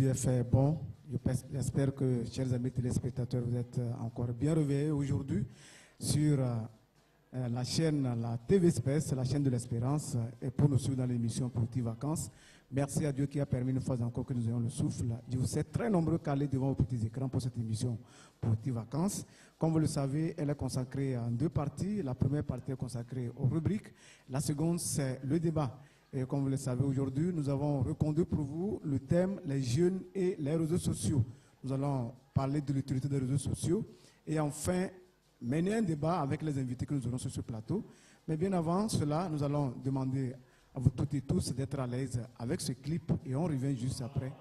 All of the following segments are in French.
Dieu est fait bon. J'espère que, chers amis téléspectateurs, vous êtes encore bien réveillés aujourd'hui sur la chaîne, la TV Space, la chaîne de l'Espérance, et pour nous suivre dans l'émission Petites Vacances. Merci à Dieu qui a permis une fois encore que nous ayons le souffle. Je vous sais très nombreux calés devant vos petits écrans pour cette émission Petites Vacances. Comme vous le savez, elle est consacrée en deux parties. La première partie est consacrée aux rubriques. La seconde, c'est le débat. Et comme vous le savez, aujourd'hui, nous avons reconduit pour vous le thème « Les jeunes et les réseaux sociaux ». Nous allons parler de l'utilité des réseaux sociaux et enfin mener un débat avec les invités que nous aurons sur ce plateau. Mais bien avant cela, nous allons demander à vous toutes et tous d'être à l'aise avec ce clip et on revient juste après.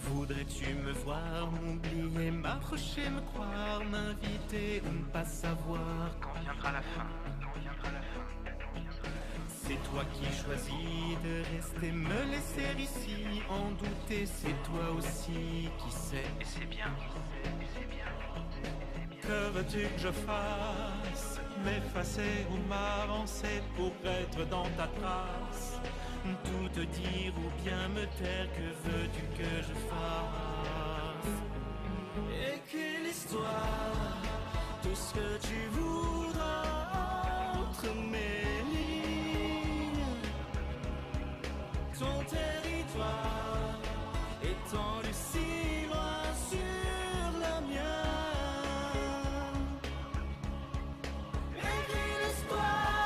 Voudrais-tu me voir, m'oublier, m'approcher, me croire, m'inviter ou ne pas savoir quand viendra la fin, C'est toi qui choisis de rester, me laisser ici, en douter, c'est toi aussi qui sais, et c'est bien. Que veux-tu que je fasse? M'effacer ou m'avancer pour être dans ta trace? Tout te dire ou bien me taire, que veux-tu que je fasse? Écris l'histoire, tout ce que tu voudras entre mes lignes. Ton territoire étendu si loin sur le mien. Écris l'histoire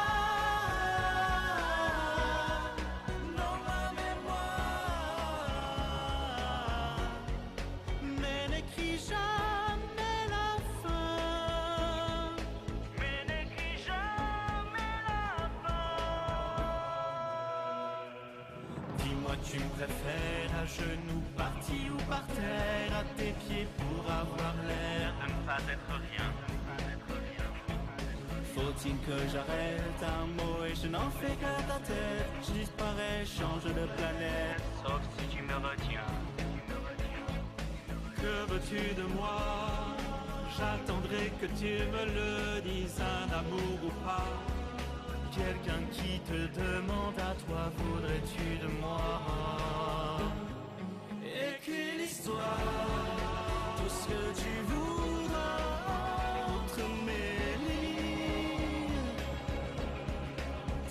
dans ma mémoire, mais n'écris jamais la fin. Mais n'écris jamais la fin. Dis-moi, tu me préfères à genoux, parti ou par terre, à tes pieds pour avoir l'air de ne pas être rien. Faut-il que j'arrête un mot et je n'en fais qu'à ta tête? Je disparais, change de planète, sauf si tu me retiens. Que veux-tu de moi? J'attendrai que tu me le dises, un amour ou pas. Quelqu'un qui te demande à toi, voudrais-tu de moi? Écris l'histoire, tout ce que tu voudras entre mes lignes.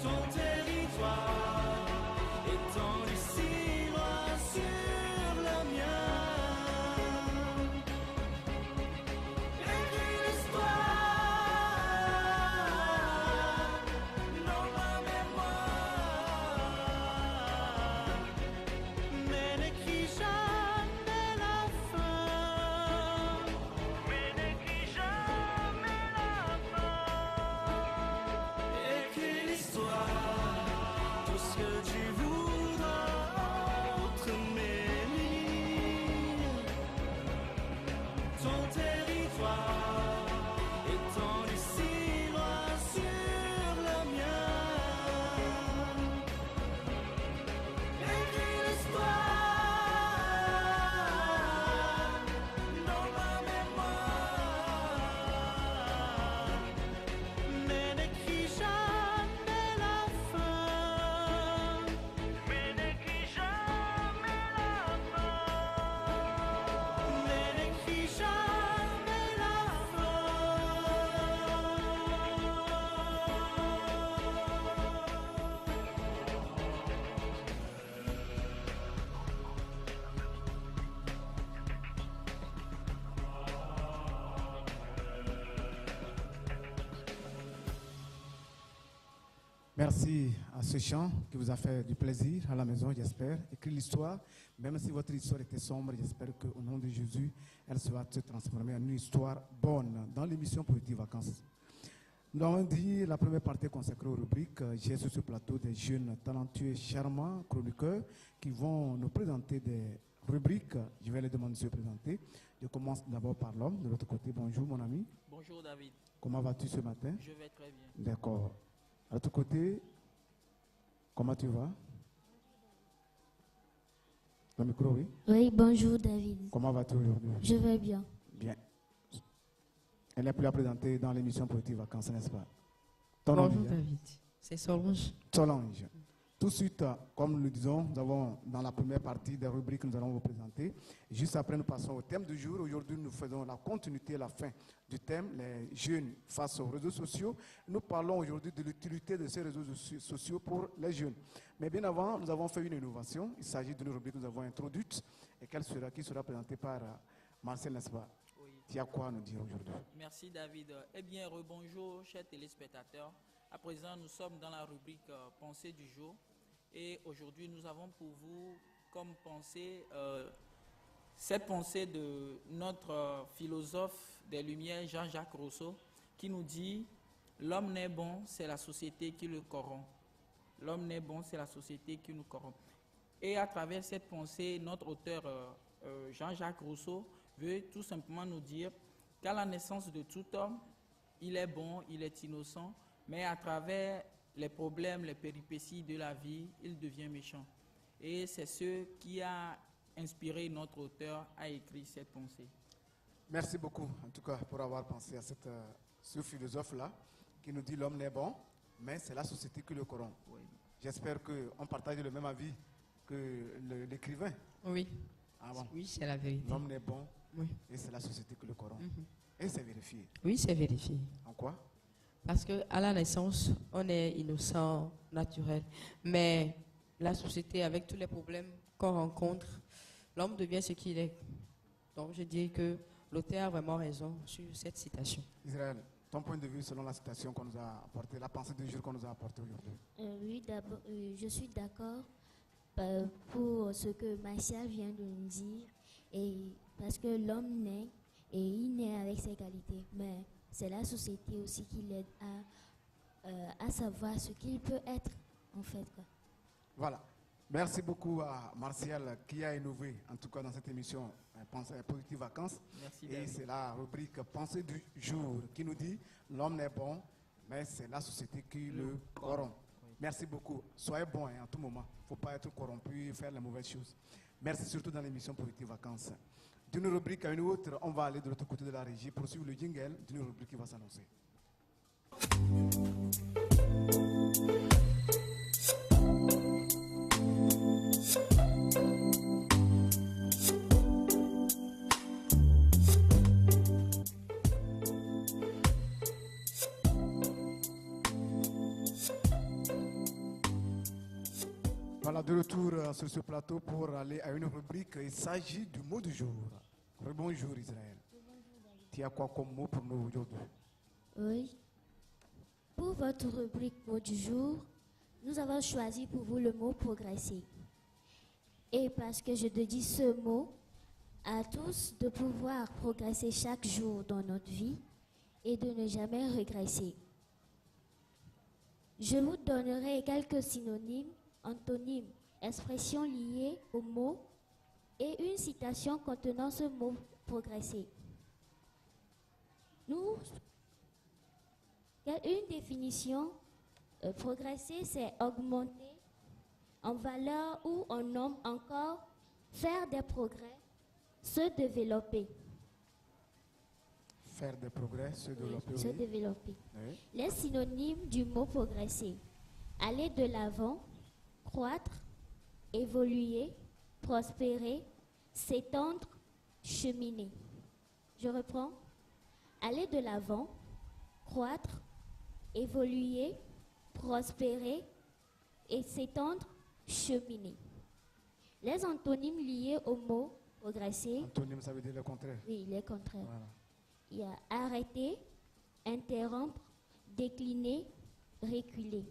Ton territoire étendu si loin sur le mien. Écris l'histoire dans ma mémoire, mais n'écris jamais la fin. Mais n'écris jamais la fin. Écris l'histoire, tout ce que tu voudras entre mes lignes. Ton territoire étendu si loin sur le mien. Écris l'histoire dans ma mémoire, mais n'écris jamais la fin. Mais n'écris jamais la fin. Mais n'écris jamais la Merci à ce chant qui vous a fait du plaisir à la maison, j'espère. Écris l'histoire, même si votre histoire était sombre, j'espère qu'au nom de Jésus, elle sera se transformer en une histoire bonne dans l'émission Petites Vacances. Nous avons dit la première partie consacrée aux rubriques. J'ai sur ce plateau des jeunes talentueux et charmants chroniqueurs qui vont nous présenter des rubrique. Je vais les demander de se présenter. Je commence d'abord par l'homme. De l'autre côté, bonjour mon ami. Bonjour David, Comment vas-tu ce matin? je vais très bien. D'accord. À l'autre côté, comment tu vas? Le micro, oui. Oui, bonjour David. Comment vas-tu aujourd'hui? Je vais bien. Bien. Elle n'est plus à présenter dans l'émission Politique Vacances, n'est-ce pas? Ton nom, Bonjour Vivian? David, c'est Solange. Solange. Tout de suite, comme nous le disons, nous avons dans la première partie des rubriques que nous allons vous présenter. Juste après, nous passons au thème du jour. Aujourd'hui, nous faisons la continuité, la fin du thème, les jeunes face aux réseaux sociaux. Nous parlons aujourd'hui de l'utilité de ces réseaux sociaux pour les jeunes. Mais bien avant, nous avons fait une innovation. Il s'agit d'une rubrique que nous avons introduite et qui sera présentée par Marcel, n'est-ce pas? Oui. Tu as quoi à nous dire aujourd'hui? Merci David. Eh bien, rebonjour chers téléspectateurs. À présent, nous sommes dans la rubrique Pensée du jour. Et aujourd'hui, nous avons pour vous comme pensée cette pensée de notre philosophe des Lumières, Jean-Jacques Rousseau, qui nous dit « L'homme n'est bon, c'est la société qui le corrompt. » L'homme n'est bon, c'est la société qui nous corrompt. Et à travers cette pensée, notre auteur Jean-Jacques Rousseau veut tout simplement nous dire qu'à la naissance de tout homme, il est bon, il est innocent, mais à travers les problèmes, les péripéties de la vie, il devient méchant. Et c'est ce qui a inspiré notre auteur à écrire cette pensée. Merci beaucoup, en tout cas, pour avoir pensé à ce philosophe-là, qui nous dit l'homme n'est bon, mais c'est la société qui le corrompt. Oui. J'espère qu'on partage le même avis que l'écrivain. Oui, Ah bon? oui, c'est la vérité. L'homme n'est bon, Oui. et c'est la société qui le corrompt. Mhm. Et c'est vérifié. Oui, c'est vérifié. En quoi? Parce qu'à la naissance, on est innocent, naturel. Mais la société, avec tous les problèmes qu'on rencontre, l'homme devient ce qu'il est. Donc je dis que l'auteur a vraiment raison sur cette citation. Israël, ton point de vue selon la citation qu'on nous a apportée, la pensée du jour qu'on nous a apportée aujourd'hui. Oui, d'abord, je suis d'accord pour ce que Martial vient de nous dire. Et parce que l'homme naît et il naît avec ses qualités. Mais c'est la société aussi qui l'aide à savoir ce qu'il peut être, en fait, quoi. Voilà. Merci beaucoup à Martial qui a innové, en tout cas dans cette émission Positive Vacances. Merci Et David. c'est la rubrique Pensée du jour qui nous dit l'homme n'est bon, mais c'est la société qui le corrompt. Oui. Merci beaucoup. Soyez bons hein, en tout moment. Il ne faut pas être corrompu et faire les mauvaises choses. Merci surtout dans l'émission Positive Vacances. D'une rubrique à une autre, on va aller de l'autre côté de la régie pour suivre le jingle d'une rubrique qui va s'annoncer. Voilà, de retour sur ce plateau pour aller à une rubrique. Il s'agit du mot du jour. Bonjour Israël. Tu as quoi comme mot pour nous aujourd'hui? Oui. Pour votre rubrique mot du jour, nous avons choisi pour vous le mot progresser. Et parce que je dédie ce mot à tous de pouvoir progresser chaque jour dans notre vie et de ne jamais régresser. Je vous donnerai quelques synonymes, antonymes, expressions liées au mot et une citation contenant ce mot progresser. Une définition, progresser, c'est augmenter en valeur ou en nombre encore, faire des progrès, se développer. Faire des progrès, se développer. Oui, se Oui. développer. Oui. Les synonymes du mot progresser. Aller de l'avant, croître, évoluer, prospérer, s'étendre, cheminer. Je reprends. Aller de l'avant, croître, évoluer, prospérer et s'étendre, cheminer. Les antonymes liés au mot progresser, Antonyme, ça veut dire le contraire. oui, les contraires. Voilà. Il y a arrêter, interrompre, décliner, reculer.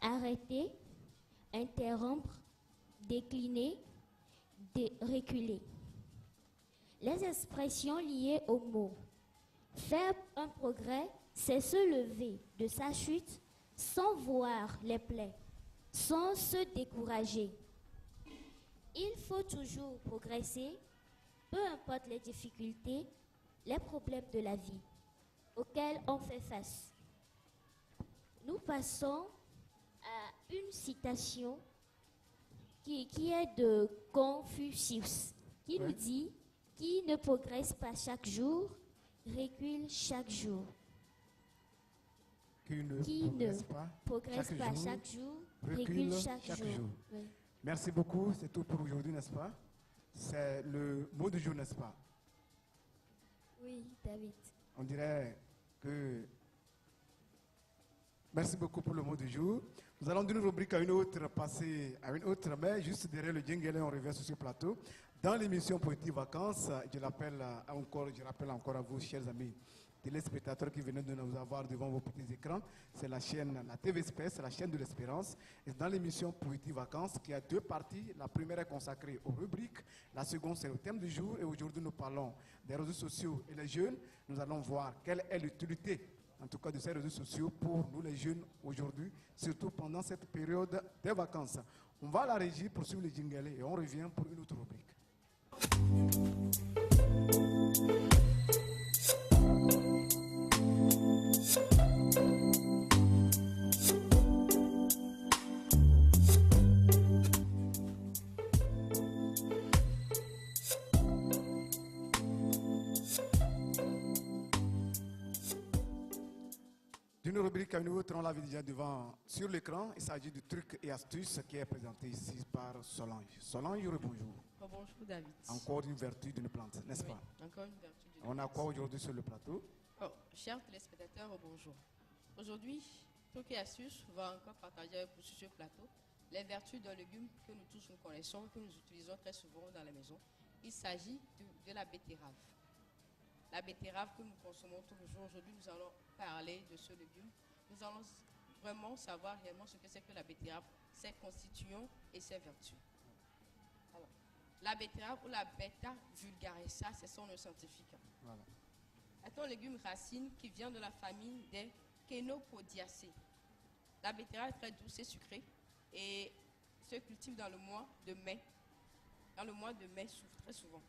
Arrêter, interrompre, décliner, reculer. Les expressions liées au mot. Faire un progrès, c'est se lever de sa chute sans voir les plaies, sans se décourager. Il faut toujours progresser, peu importe les difficultés, les problèmes de la vie auxquels on fait face. Nous passons à une citation qui est de Confucius, qui nous dit « Qui ne progresse pas chaque jour, recule chaque jour. Qui ne Qui progresse ne pas progresse chaque pas jour, chaque jour, recule recule chaque jour. » Oui. Merci beaucoup, c'est tout pour aujourd'hui, n'est-ce pas? C'est le mot du jour, n'est-ce pas? Oui, David. On dirait que... Merci beaucoup pour le mot du jour. Nous allons d'une rubrique à une autre, passer à une autre, mais juste derrière le jingle, on revient sur ce plateau. Dans l'émission Poétique Vacances, je rappelle encore à vous, chers amis téléspectateurs qui venaient de nous avoir devant vos petits écrans, c'est la chaîne, la TV Space, la chaîne de l'espérance. Et dans l'émission Poétique Vacances, qui a deux parties, la première est consacrée aux rubriques, la seconde c'est le thème du jour. Et aujourd'hui, nous parlons des réseaux sociaux et les jeunes. Nous allons voir quelle est l'utilité, en tout cas de ces réseaux sociaux pour nous les jeunes aujourd'hui, surtout pendant cette période des vacances. On va à la régie pour suivre le jingle et on revient pour une autre rubrique. D'une rubrique à une autre, on l'a vu déjà devant sur l'écran. Il s'agit du truc et astuce qui est présenté ici par Solange. Solange, bonjour. Bonjour David. Encore une vertu d'une plante, n'est-ce Oui, pas? encore une vertu d'une On a plante. quoi aujourd'hui sur le plateau? Chers téléspectateurs, bonjour. Aujourd'hui, truc et astuce va encore partager avec vous sur ce plateau les vertus d'un légume que nous tous nous connaissons, que nous utilisons très souvent dans la maison. Il s'agit de la betterave. La betterave que nous consommons tous les jours. Aujourd'hui, nous allons parler de ce légume. Nous allons vraiment savoir réellement ce que c'est que la betterave, ses constituants et ses vertus. Alors, la betterave ou la beta vulgarisca, c'est son nom scientifique. Voilà. C'est un légume racine qui vient de la famille des Chenopodiaceae. La betterave est très douce et sucrée et se cultive dans le mois de mai. Dans le mois de mai, très souvent.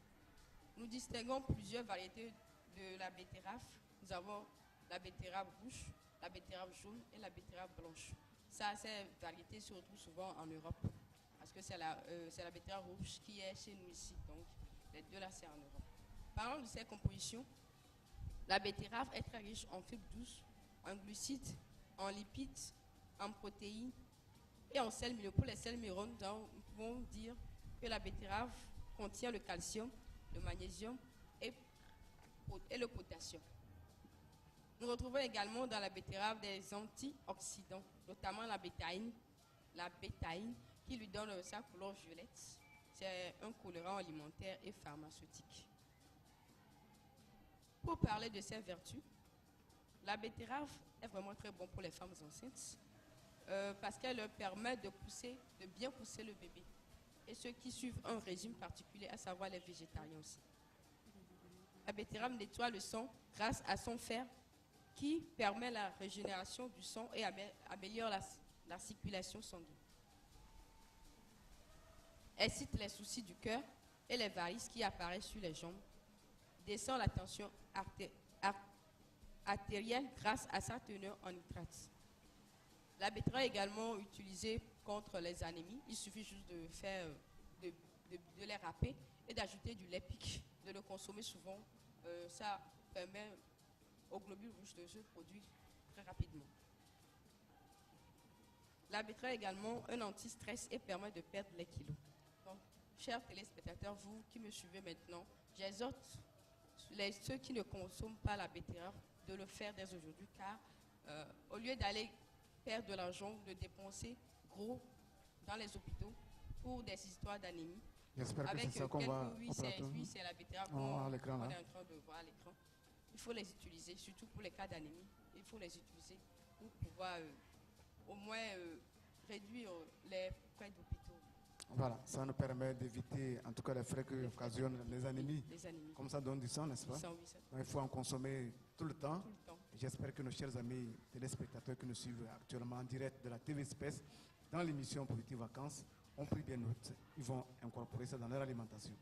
Nous distinguons plusieurs variétés de la betterave. Nous avons la betterave rouge, la betterave jaune et la betterave blanche. Ces variétés se retrouvent souvent en Europe parce que c'est la betterave rouge qui est chez nous ici. Donc, les deux là, c'est en Europe. Parlons de ses compositions. La betterave est très riche en fibres douces, en glucides, en lipides, en protéines et en sels minéraux. Pour les sels minéraux, nous pouvons dire que la betterave contient le calcium, le magnésium et le potassium. Nous retrouvons également dans la betterave des antioxydants, notamment la bétaïne qui lui donne sa couleur violette. C'est un colorant alimentaire et pharmaceutique. Pour parler de ses vertus, la betterave est vraiment très bonne pour les femmes enceintes parce qu'elle leur permet de bien pousser le bébé. Et ceux qui suivent un régime particulier, à savoir les végétariens aussi. La betterave nettoie le sang grâce à son fer qui permet la régénération du sang et améliore la circulation sanguine. Elle cite les soucis du cœur et les varices qui apparaissent sur les jambes, descend la tension artérielle grâce à sa teneur en nitrate. La betterave est également utilisée contre les anémies. Il suffit juste de faire de les râper et d'ajouter du lait pique, de le consommer souvent. Ça permet aux globules rouges de se produire très rapidement. La betterave est également un anti-stress et permet de perdre les kilos. Donc, chers téléspectateurs, vous qui me suivez maintenant, j'exhorte ceux qui ne consomment pas la betterave de le faire dès aujourd'hui, car au lieu d'aller perdre de l'argent, de dépenser gros dans les hôpitaux pour des histoires d'anémie, J'espère que avec c'est ça qu'on va oui, c'est la betterave à qu'on l'écran, est là. en train de voir à l'écran. Il faut les utiliser, surtout pour les cas d'anémie. Il faut les utiliser pour pouvoir au moins réduire les frais d'hôpitaux. Voilà, ça nous permet d'éviter en tout cas les frais que occasionnent les anémies. Les anémies. Comme ça donne du sang, n'est-ce pas? Du sang, oui, ça. Donc, il faut en consommer tout le temps. Tout le temps. J'espère que nos chers amis téléspectateurs qui nous suivent actuellement en direct de la TV Space dans l'émission Poétique Vacances ont pris bien note. Ils vont incorporer ça dans leur alimentation.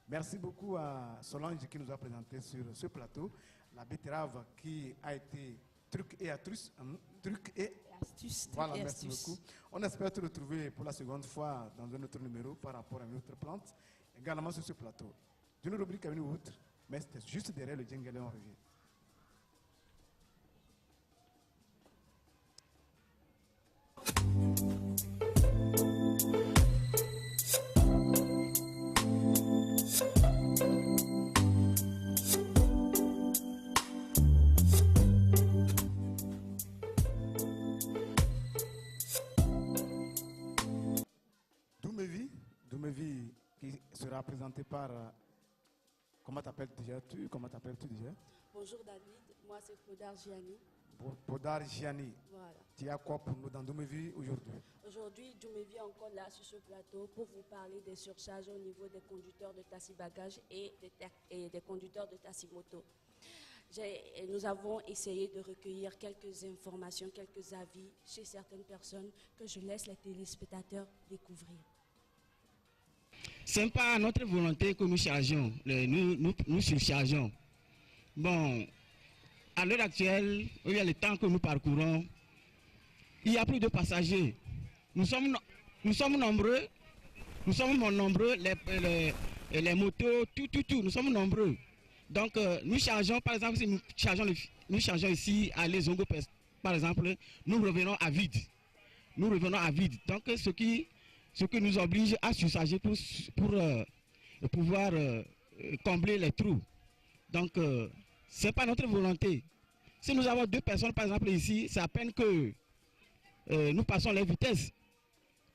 Merci beaucoup à Solange qui nous a présenté sur ce plateau la betterave qui a été truc et astuce. Voilà, merci beaucoup. On espère te retrouver pour la seconde fois dans un autre numéro par rapport à une autre plante, également sur ce plateau. D'une rubrique à une autre, mais c'était juste derrière le jingle et on revient. Doumevi qui sera présenté par... comment t'appelles-tu déjà? Bonjour David, moi c'est Podar Gianni. Podar Gianni. Voilà. Tu as quoi pour nous dans Doumevi aujourd'hui? Aujourd'hui, Doumevi est encore là sur ce plateau pour vous parler des surcharges au niveau des conducteurs de taxi-bagages et des conducteurs de taxi-moto. Nous avons essayé de recueillir quelques informations, quelques avis chez certaines personnes que je laisse les téléspectateurs découvrir. Ce n'est pas notre volonté que nous chargeons, nous surchargeons. Bon, à l'heure actuelle, il y a le temps que nous parcourons, il y a plus de passagers. Nous sommes nombreux, les motos, tout, nous sommes nombreux. Donc, nous chargeons, par exemple, si nous chargeons ici à Les Zongo, par exemple, nous revenons à vide. Donc, ce qui nous oblige à surcharger pour pouvoir combler les trous. Donc, ce n'est pas notre volonté. Si nous avons 2 personnes, par exemple, ici, c'est à peine que nous passons les vitesses.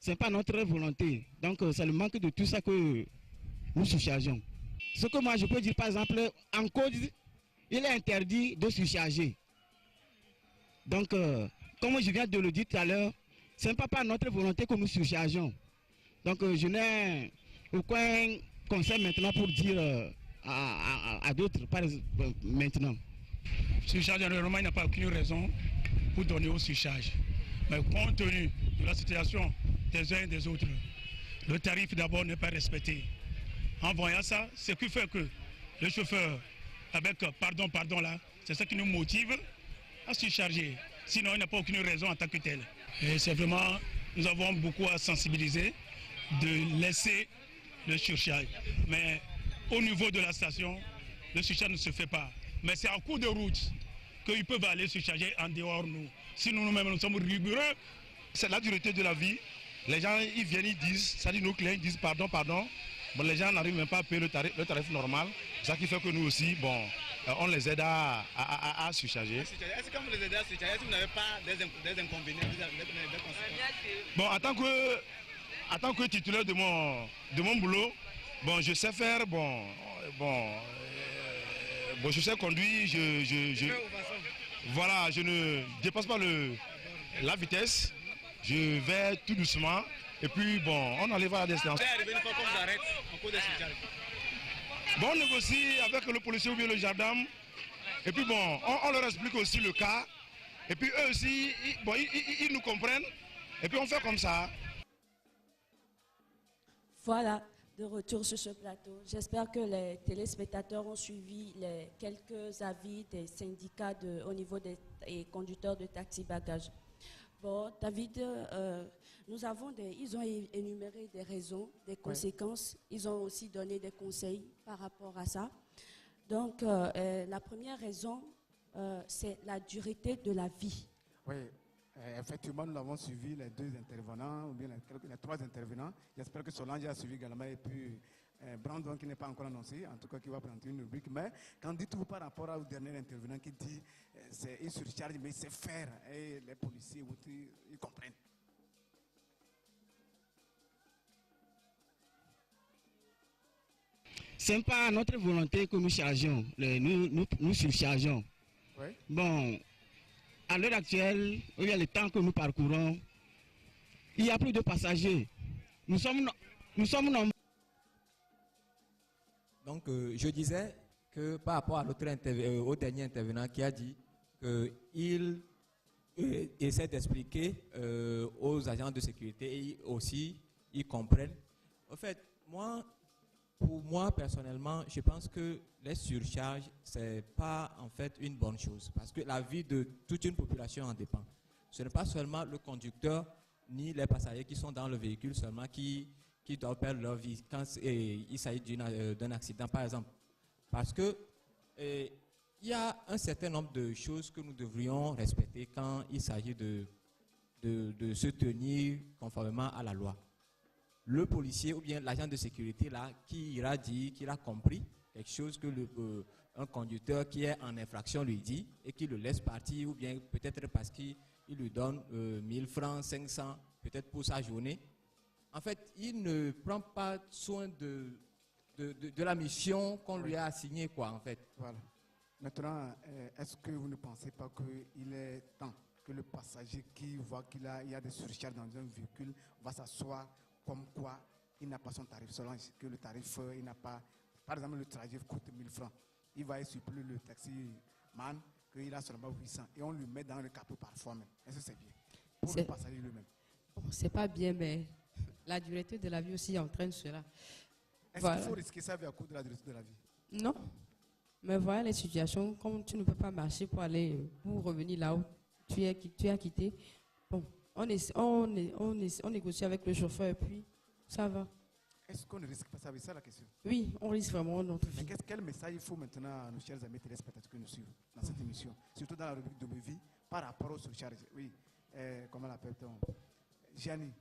Ce n'est pas notre volonté. Donc, c'est le manque de tout ça que nous surchargeons. Ce que moi, je peux dire, par exemple, en code, il est interdit de surcharger. Donc, comme je viens de le dire tout à l'heure, ce n'est pas par notre volonté que nous surchargeons. Donc, je n'ai aucun conseil maintenant pour dire à d'autres, par exemple, maintenant. Surcharge, normalement, il n'y a pas aucune raison pour donner aux surcharges. Mais compte tenu de la situation des uns et des autres, le tarif d'abord n'est pas respecté. En voyant ça, ce qui fait que le chauffeur, avec pardon là, c'est ça qui nous motive à surcharger. Sinon, il n'y a pas aucune raison en tant que tel. Et c'est vraiment, nous avons beaucoup à sensibiliser de laisser le surcharge. Mais au niveau de la station, le surcharge ne se fait pas. Mais c'est en cours de route qu'ils peuvent aller surcharger en dehors de nous. Sinon, nous-mêmes, nous sommes rigoureux. C'est la dureté de la vie. Les gens, ils viennent, ils disent, ça dit nos clients, ils disent pardon. Bon, les gens n'arrivent même pas à payer le tarif normal. C'est ça qui fait que nous aussi, bon, on les aide à surcharger. Est-ce que quand vous les aidez à surcharger, est-ce que vous n'avez pas des inconvénients, des conséquences? Bon, en tant que titulaire de mon boulot, bon, je sais faire, je sais conduire, voilà, je ne dépasse pas la vitesse, je vais tout doucement. Et puis, bon, on enlève à la distance. C'est arrivé une fois qu'on vous arrête en cours de surcharge. Bon, on négocie avec le policier ou bien le gendarme. Et puis, bon, on leur explique aussi le cas. Et puis, eux aussi, ils nous comprennent. Et puis, on fait comme ça. Voilà, de retour sur ce plateau. J'espère que les téléspectateurs ont suivi les quelques avis des syndicats au niveau des conducteurs de taxi-bagages. Bon, David, ils ont énuméré des raisons, des conséquences. Oui. Ils ont aussi donné des conseils par rapport à ça. Donc, la première raison, c'est la dureté de la vie. Oui, effectivement, nous avons suivi les 2 intervenants, ou bien les 3 intervenants. J'espère que Solange a suivi également, et puis Brandon qui n'est pas encore annoncé, en tout cas qui va présenter une rubrique. Mais qu'en dites-vous par rapport au dernier intervenant qui dit c'est une surcharge, mais c'est faire, et les policiers, ils comprennent. Ce n'est pas notre volonté que nous chargeons, nous surchargeons. Oui. Bon, à l'heure actuelle, il y a le temps que nous parcourons, il y a plus de passagers. Nous sommes nombreux. Donc, je disais que par rapport à au dernier intervenant qui a dit qu'il essaie d'expliquer aux agents de sécurité et aussi ils comprennent. En fait, pour moi, personnellement, je pense que les surcharges, ce n'est pas en fait une bonne chose parce que la vie de toute une population en dépend. Ce n'est pas seulement le conducteur ni les passagers qui sont dans le véhicule seulement qui doivent perdre leur vie quand il s'agit d'un accident, par exemple. Parce que il y a un certain nombre de choses que nous devrions respecter quand il s'agit de se tenir conformément à la loi. Le policier ou bien l'agent de sécurité là, qui ira dire qu'il a compris quelque chose que un conducteur qui est en infraction lui dit et qui le laisse partir, ou bien peut-être parce qu'il lui donne 1000 francs, 500, peut-être pour sa journée. En fait, il ne prend pas soin de la mission qu'on lui a assignée, quoi, en fait. Voilà. Maintenant, est-ce que vous ne pensez pas qu'il est temps que le passager qui voit qu'il y a des surcharges dans un véhicule va s'asseoir comme quoi il n'a pas son tarif, selon que le tarif, il n'a pas, par exemple, le trajet coûte 1000 francs. Il va supplier le taximan qu'il a seulement 800 et on lui met dans le capot parfois même. Est-ce que c'est bien pour le passager lui-même? Bon, c'est pas bien, mais la dureté de la vie aussi entraîne cela. Est-ce qu'il faut risquer sa vie à cause de la dureté de la vie? Non. Mais voilà les situations, comme tu ne peux pas marcher pour revenir là où tu as quitté. Bon, on négocie avec le chauffeur et puis ça va. Est-ce qu'on ne risque pas ça? C'est ça la question. Oui, on risque vraiment notre vie. Mais quel message il faut maintenant à nos chers amis téléspectateurs que nous suivent dans cette émission, surtout dans la rubrique de vie par rapport aux surcharges? Oui, comment l'appelle-t-on? Gianni,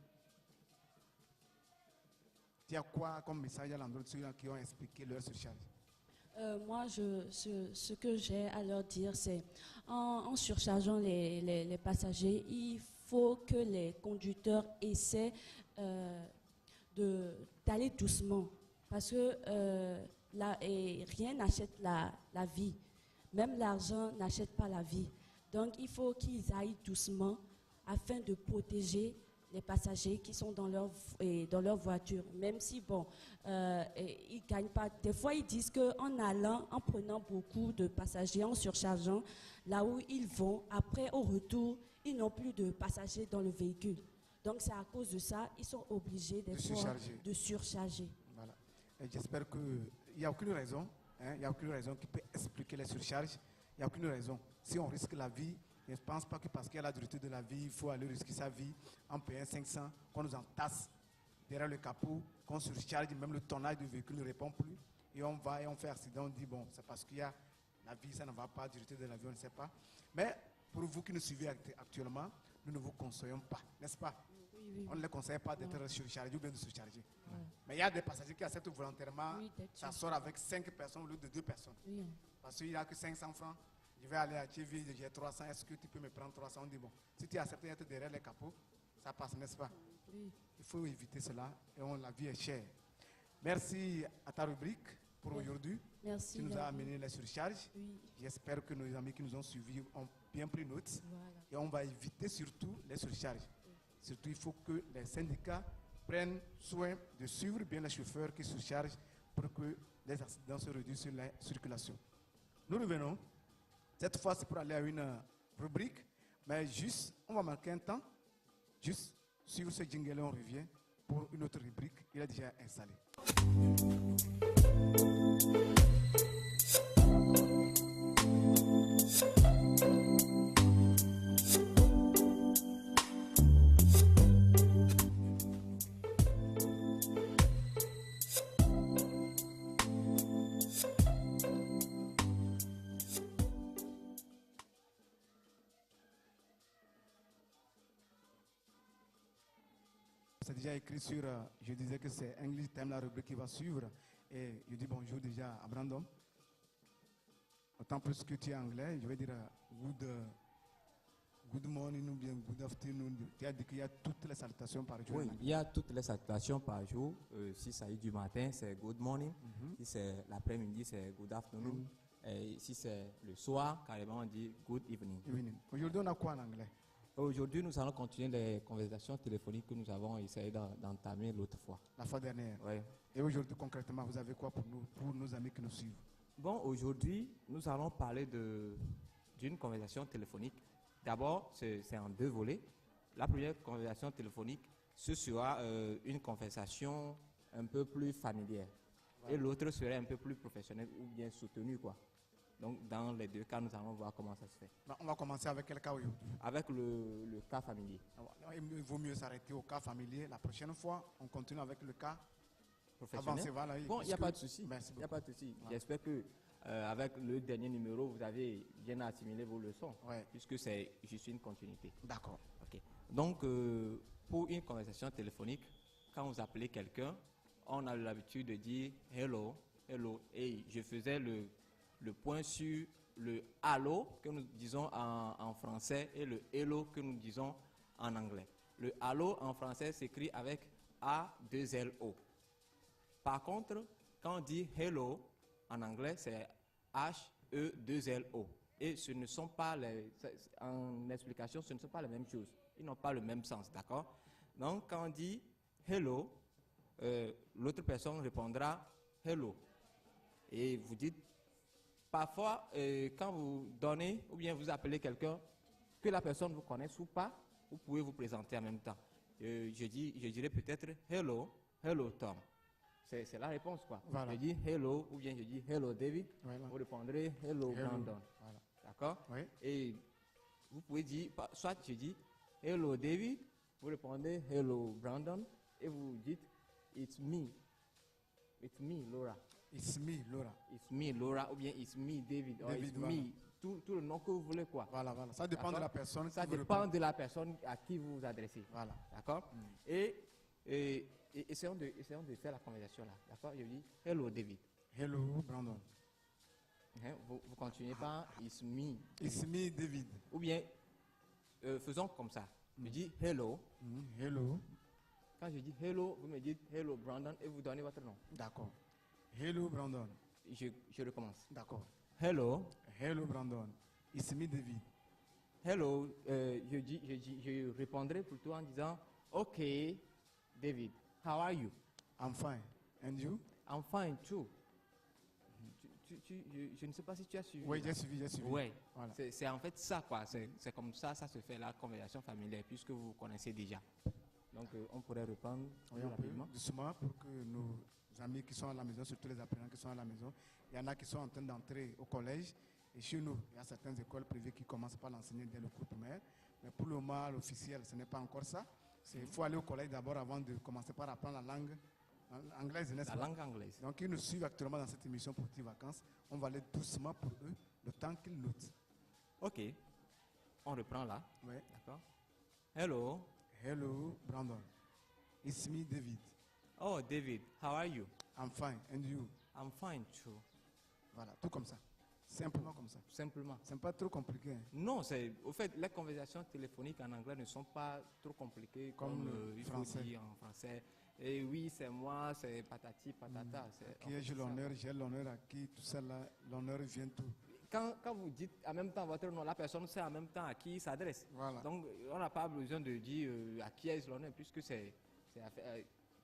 tu as quoi comme message à l'endroit de ceux qui ont expliqué leur surcharge? Moi, ce que j'ai à leur dire, c'est en surchargeant les passagers, il faut que les conducteurs essaient d'aller doucement. Parce que rien n'achète la vie. Même l'argent n'achète pas la vie. Donc, il faut qu'ils aillent doucement afin de protéger les passagers qui sont dans leur voiture, même si, bon, ils ne gagnent pas. Des fois, ils disent en prenant beaucoup de passagers, en surchargeant, là où ils vont, après, au retour, ils n'ont plus de passagers dans le véhicule. Donc, c'est à cause de ça, ils sont obligés des fois de surcharger. Voilà. J'espère qu'il n'y a aucune raison, il n'y a aucune raison qui peut expliquer les surcharges. Il n'y a aucune raison. Si on risque la vie, je ne pense pas que parce qu'il y a la dureté de la vie, il faut aller risquer sa vie en payant 500, qu'on nous entasse derrière le capot, qu'on surcharge, même le tonnage du véhicule ne répond plus. Et on va et on fait accident, on dit bon, c'est parce qu'il y a la vie, ça ne va pas, la dureté de la vie, on ne sait pas. Mais pour vous qui nous suivez actuellement, nous ne vous conseillons pas, n'est-ce pas? Oui. On ne les conseille pas d'être surchargé ou bien de surcharger. Mais il y a des passagers qui acceptent volontairement, ça sort avec 5 personnes au lieu de 2 personnes. Oui. Parce qu'il n'y a que 500 francs. Je vais aller à TV, j'ai 300, est-ce que tu peux me prendre 300? On dit bon, si tu acceptes d'être derrière les capots, ça passe, n'est-ce pas? Oui. Il faut éviter cela et la vie est chère. Merci à ta rubrique pour aujourd'hui. Merci. Tu nous as amené les surcharges. Oui. J'espère que nos amis qui nous ont suivis ont bien pris note. Voilà. Et on va éviter surtout les surcharges. Oui. Surtout, il faut que les syndicats prennent soin de suivre bien les chauffeurs qui surchargent pour que les accidents se réduisent sur la circulation. Nous revenons. Cette fois, c'est pour aller à une rubrique, mais juste, on va marquer un temps, juste suivre ce jingle et on revient pour une autre rubrique. Il est déjà installé. C'est déjà écrit sur, je disais que c'est English Time, la rubrique qui va suivre. Et je dis bonjour déjà à Brandon. Autant plus que tu es anglais, je vais dire good morning ou bien good afternoon. Tu as dit qu'il y a toutes les salutations par jour. Oui, il y a toutes les salutations par jour. Si ça y est du matin, c'est good morning. Si c'est l'après-midi, c'est good afternoon. Et si c'est le soir, carrément, on dit good evening. Aujourd'hui, on a quoi en anglais? Aujourd'hui, nous allons continuer les conversations téléphoniques que nous avons essayé d'entamer l'autre fois. La fois dernière. Oui. Et aujourd'hui, concrètement, vous avez quoi pour nos amis qui nous suivent? Bon, aujourd'hui, nous allons parler d'une conversation téléphonique. D'abord, c'est en 2 volets. la première conversation téléphonique, ce sera une conversation un peu plus familière. Et l'autre serait un peu plus professionnelle ou bien soutenue, quoi. Donc, dans les deux cas, nous allons voir comment ça se fait. On va commencer avec quel cas aujourd'hui? Avec le cas familier. Il vaut mieux s'arrêter au cas familier. La prochaine fois, on continue avec le cas Professionnel. avancé. Voilà, Bon, il n'y a pas de souci. Merci Il n'y a beaucoup. pas de souci. J'espère que avec le dernier numéro, vous avez bien assimilé vos leçons, puisque c'est juste une continuité. D'accord. Ok. Donc, pour une conversation téléphonique, quand vous appelez quelqu'un, on a l'habitude de dire hello, hello. Et je faisais le point sur le allô que nous disons en français et le hello que nous disons en anglais. Le allô en français s'écrit avec A-2-L-O. Par contre, quand on dit hello en anglais, c'est H-E-2-L-O. Et ce ne sont pas en explication, ce ne sont pas les mêmes choses. Ils n'ont pas le même sens, d'accord? Donc, quand on dit hello, l'autre personne répondra hello. Et vous dites, parfois, quand vous donnez ou bien vous appelez quelqu'un, que la personne vous connaisse ou pas, vous pouvez vous présenter en même temps. Je dirais peut-être hello, hello Tom. C'est la réponse, quoi. Voilà. Je dis hello ou bien je dis hello David. Voilà. Vous répondrez hello Brandon. Voilà. D'accord? Oui. Et vous pouvez dire, soit je dis hello David, vous répondez hello Brandon et vous dites it's me Laura. It's me Laura. It's me Laura ou bien it's me David. Or David, it's voilà. me. Tout le nom que vous voulez, quoi. Voilà, voilà. Ça dépend de la personne. Ça qui vous dépend répond. de la personne à qui vous vous adressez. Voilà. D'accord? Et essayons de faire la conversation là. D'accord? Je dis hello David. Hello Brandon. Hein, vous continuez par it's me. It's me David. Ou bien faisons comme ça. Je dis hello. Hello. Quand je dis hello, vous me dites hello Brandon et vous donnez votre nom. D'accord. Hello Brandon. Je recommence. D'accord. Hello. Hello Brandon. It's me David. Hello. Je répondrai plutôt en disant OK David. How are you? I'm fine. And you? I'm fine too. Je ne sais pas si tu as suivi. Oui, j'ai suivi. Oui, Voilà. c'est en fait ça, quoi. C'est comme ça se fait la conversation familière, puisque vous vous connaissez déjà. Donc, on pourrait reprendre Oui, on peut, rapidement. doucement, pour que nos amis qui sont à la maison, surtout les apprenants qui sont à la maison, il y en a qui sont en train d'entrer au collège. Et chez nous, il y a certaines écoles privées qui commencent par l'enseigner dès le cours primaire. Mais pour le moment, l'officiel, ce n'est pas encore ça. Il faut aller au collège d'abord avant de commencer par apprendre la langue anglaise, n'est-ce pas? La langue anglaise. Donc, ils nous suivent actuellement dans cette émission pour Petites Vacances. On va aller doucement pour eux, le temps qu'ils notent. OK. On reprend là. Oui. D'accord. Hello. Hello, Brandon. It's me, David. Oh, David. How are you? I'm fine. And you? I'm fine too. Voilà, tout comme ça. Simplement comme ça. Simplement. C'est pas trop compliqué. Hein. Non, au fait, les conversations téléphoniques en anglais ne sont pas trop compliquées comme il faut français. dire en français. Et oui, c'est moi, c'est patati, patata. Qui ai-je l'honneur, j'ai l'honneur à qui, tout ça là, l'honneur vient tout. Quand vous dites en même temps votre nom, la personne sait en même temps à qui il s'adresse. Voilà. Donc, on n'a pas besoin de dire à qui est l'honneur, puisque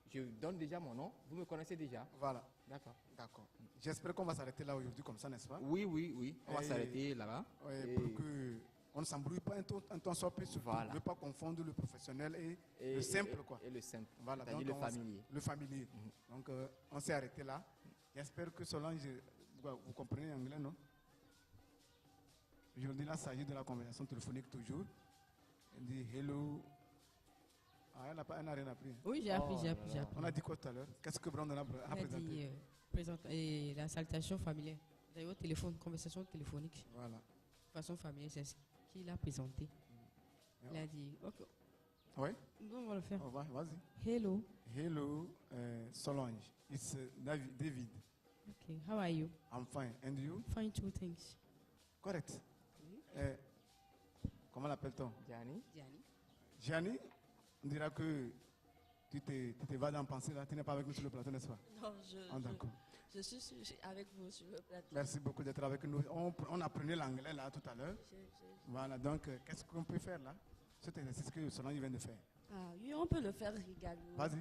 je donne déjà mon nom, vous me connaissez déjà. Voilà. D'accord. D'accord. J'espère qu'on va s'arrêter là aujourd'hui comme ça, n'est-ce pas? Oui. On va s'arrêter là-bas. Oui, pour qu'on ne s'embrouille pas un temps soit plus, surtout. Voilà. Ne pas confondre le professionnel et le simple, quoi. Et le simple. Voilà. C'est-à-dire Donc, le familier. Le familier. Donc, on s'est arrêté là. J'espère que Solange, vous comprenez l'anglais, non? Aujourd'hui, là, il s'agit de la conversation téléphonique toujours. Elle dit hello. Ah, elle n'a rien appris. Oui, j'ai appris. On a dit quoi tout à l'heure? Qu'est-ce que Brandon a Il a présenté? dit la salutation familière. D'ailleurs, au téléphone, conversation téléphonique. Voilà. De façon familière, c'est ce qu'il a présenté. Il a dit, ok. Oui? Nous, on va le faire. Vas-y. Hello. Hello, Solange. It's David. Okay, how are you? I'm fine. And you? Fine, too, thanks. Correct. Comment l'appelle-t-on? Gianni. Gianni, on dira que tu te vas en penser là, tu n'es pas avec nous sur le plateau, n'est-ce pas? Non, d'accord. je suis avec vous sur le plateau. Merci beaucoup d'être avec nous. On apprenait l'anglais là tout à l'heure. Voilà, donc qu'est-ce qu'on peut faire là? Cet exercice que Solange vient de faire. Ah oui, on peut le faire également. Vas-y.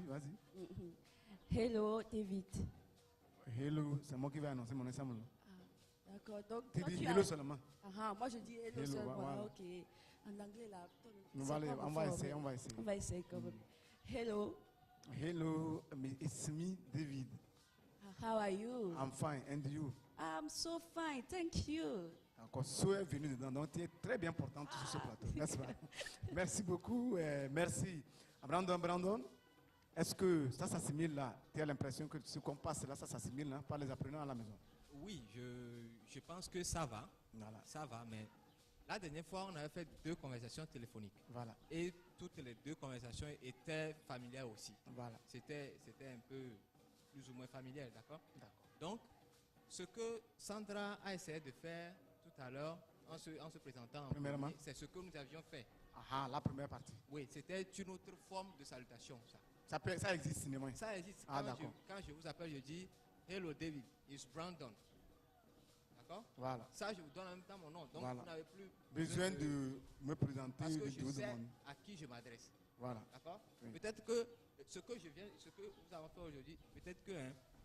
Hello, David. Hello, c'est moi qui vais annoncer mon ensemble. D'accord, donc Tu toi, dis tu hello as... seulement. Moi je dis hello seulement, voilà. ok. En anglais, là. On va essayer. On va essayer quand même. Hello. Hello, it's me, David. How are you? I'm fine, and you? I'm so fine, thank you. Encore So est venu dedans, donc tu es très bien importante sur ce plateau, n'est-ce pas? Merci beaucoup, merci. Brandon, est-ce que ça s'assimile là? Tu as l'impression que ce qu'on passe là, ça s'assimile là, par les apprenants à la maison? Oui, je pense que ça va. Voilà. Ça va, mais la dernière fois, on avait fait 2 conversations téléphoniques. Voilà. Et toutes les 2 conversations étaient familières aussi. Voilà. C'était un peu plus ou moins familier, d'accord? D'accord. Donc, ce que Sandra a essayé de faire tout à l'heure, en se présentant, Premièrement, c'est ce que nous avions fait. Ah, la première partie. Oui, c'était une autre forme de salutation, ça. Ça existe, cinéma. Ça existe. Ah, Quand je vous appelle, je dis Hello David, it's Brandon. D'accord? Voilà. Ça, je vous donne en même temps mon nom. Donc, voilà. vous n'avez plus besoin de me présenter. Parce que de je sais demander. à qui je m'adresse. Voilà. D'accord? Oui. Peut-être que ce que nous avons fait aujourd'hui, peut-être que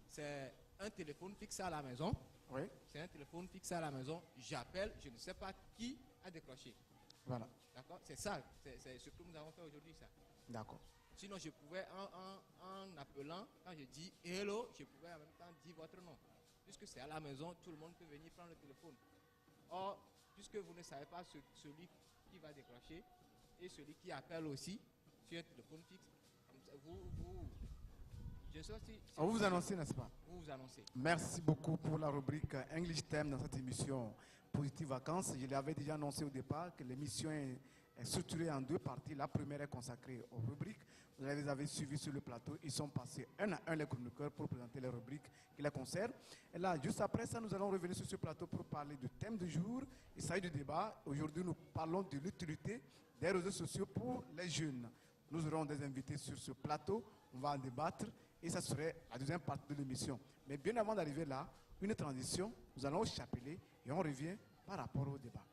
c'est un téléphone fixé à la maison. Oui. C'est un téléphone fixé à la maison. J'appelle, je ne sais pas qui a décroché. Voilà. D'accord? C'est ça, c'est ce que nous avons fait aujourd'hui, ça. D'accord. Sinon, je pouvais, en appelant, quand je dis hello, je pouvais en même temps dire votre nom. Puisque c'est à la maison, tout le monde peut venir prendre le téléphone. Or, puisque vous ne savez pas celui qui va décrocher et celui qui appelle aussi sur un téléphone fixe, je sais si On vous annonce, n'est-ce pas? Vous vous annoncez. Merci beaucoup pour la rubrique English Theme dans cette émission Positive Vacances. Je l'avais déjà annoncé au départ que l'émission est structurée en 2 parties. La première est consacrée aux rubriques. Vous les avez suivis sur le plateau. Ils sont passés un à un les chroniqueurs pour présenter les rubriques qui les concernent. Et là, juste après ça, nous allons revenir sur ce plateau pour parler du thème du jour. Il s'agit du débat. Aujourd'hui, nous parlons de l'utilité des réseaux sociaux pour les jeunes. Nous aurons des invités sur ce plateau. On va en débattre. Et ça serait la deuxième partie de l'émission. Mais bien avant d'arriver là, une transition, nous allons au chapelet et on revient par rapport au débat.